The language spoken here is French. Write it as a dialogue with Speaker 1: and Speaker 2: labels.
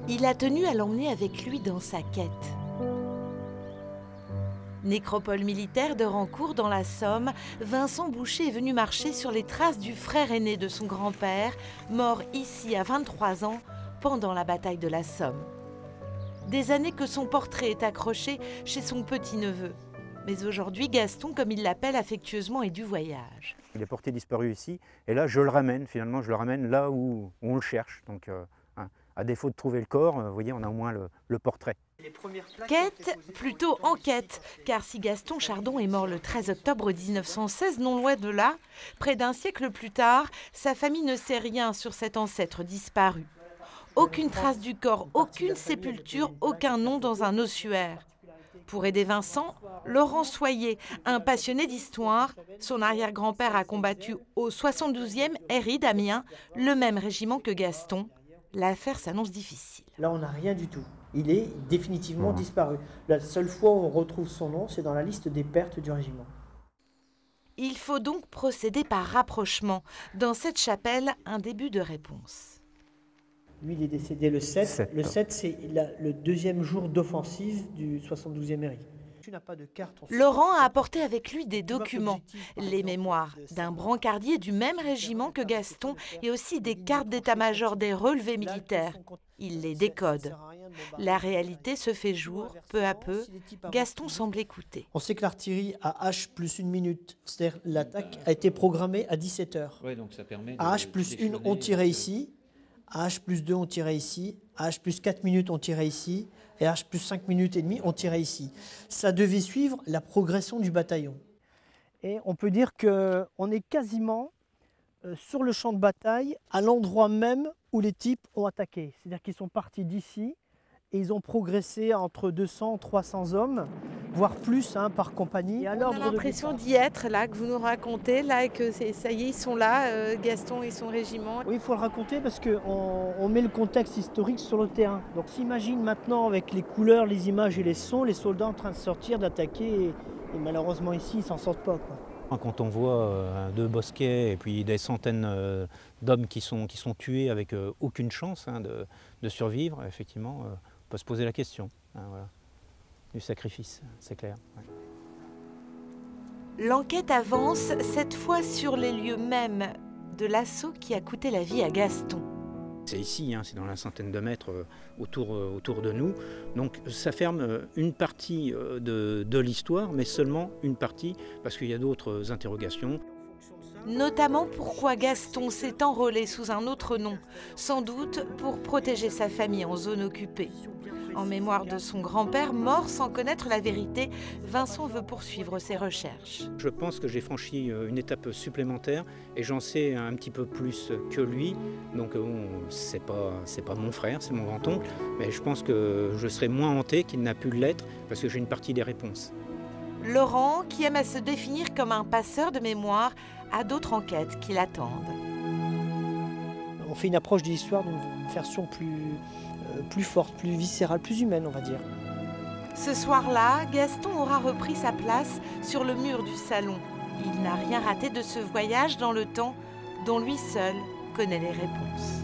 Speaker 1: Il a tenu à l'emmener avec lui dans sa quête. Nécropole militaire de Rancourt dans la Somme, Vincent Boucher est venu marcher sur les traces du frère aîné de son grand-père, mort ici à 23 ans pendant la bataille de la Somme. Des années que son portrait est accroché chez son petit-neveu. Mais aujourd'hui, Gaston, comme il l'appelle affectueusement, est du voyage.
Speaker 2: Il est porté disparu ici, et là je le ramène, finalement je le ramène là où on le cherche. Donc à défaut de trouver le corps, vous voyez, on a au moins le portrait.
Speaker 1: Quête, plutôt enquête, car si Gaston Chardon est mort le 13 octobre 1916, non loin de là, près d'un siècle plus tard, sa famille ne sait rien sur cet ancêtre disparu. Aucune trace du corps, aucune sépulture, aucun nom dans un ossuaire. Pour aider Vincent, Laurent Soyer, un passionné d'histoire, son arrière-grand-père a combattu au 72e RI d'Amiens, le même régiment que Gaston. L'affaire s'annonce difficile.
Speaker 3: Là, on n'a rien du tout. Il est définitivement disparu. La seule fois où on retrouve son nom, c'est dans la liste des pertes du régiment.
Speaker 1: Il faut donc procéder par rapprochement. Dans cette chapelle, un début de réponse.
Speaker 3: Lui, il est décédé le 7. Le 7, c'est le deuxième jour d'offensive du 72e RI.
Speaker 1: Laurent a apporté avec lui des documents, les mémoires d'un brancardier du même régiment que Gaston et aussi des cartes d'état-major des relevés militaires. Il les décode. La réalité se fait jour, peu à peu. Gaston semble écouter.
Speaker 3: On sait que l'artillerie a H plus 1 minute, c'est-à-dire l'attaque a été programmée à 17 h.
Speaker 4: Ouais, donc ça permet
Speaker 3: à H plus 1, on tirait ici. À H plus 2, on tirait ici. À H plus 4 minutes, on tirait ici. Et à H plus 5 minutes et demie, on tirait ici. Ça devait suivre la progression du bataillon. Et on peut dire qu'on est quasiment sur le champ de bataille, à l'endroit même où les types ont attaqué. C'est-à-dire qu'ils sont partis d'ici et ils ont progressé entre 200 et 300 hommes, voire plus par compagnie.
Speaker 1: On a l'impression d'y être, là, que vous nous racontez, là, et que ça y est, ils sont là, Gaston et son régiment.
Speaker 3: Oui, il faut le raconter parce qu'on met le contexte historique sur le terrain. Donc s'imagine maintenant avec les couleurs, les images et les sons, les soldats en train de sortir, d'attaquer, et malheureusement ici, ils ne s'en sortent pas, quoi.
Speaker 2: Quand on voit 2 bosquets et puis des centaines d'hommes qui sont tués avec aucune chance de survivre, effectivement, on peut se poser la question voilà, du sacrifice, c'est clair. Ouais.
Speaker 1: L'enquête avance, cette fois sur les lieux mêmes de l'assaut qui a coûté la vie à Gaston.
Speaker 2: C'est ici, c'est dans la centaine de mètres autour de nous. Donc ça ferme une partie de l'histoire, mais seulement une partie, parce qu'il y a d'autres interrogations.
Speaker 1: Notamment pourquoi Gaston s'est enrôlé sous un autre nom, sans doute pour protéger sa famille en zone occupée. En mémoire de son grand-père, mort sans connaître la vérité, Vincent veut poursuivre ses recherches.
Speaker 2: Je pense que j'ai franchi une étape supplémentaire et j'en sais un petit peu plus que lui. Donc c'est pas mon frère, c'est mon grand-oncle, mais je pense que je serai moins hanté qu'il n'a pu l'être parce que j'ai une partie des réponses.
Speaker 1: Laurent, qui aime à se définir comme un passeur de mémoire, a d'autres enquêtes qui l'attendent.
Speaker 3: On fait une approche de l'histoire d'une version plus forte, plus viscérale, plus humaine, on va dire.
Speaker 1: Ce soir-là, Gaston aura repris sa place sur le mur du salon. Il n'a rien raté de ce voyage dans le temps dont lui seul connaît les réponses.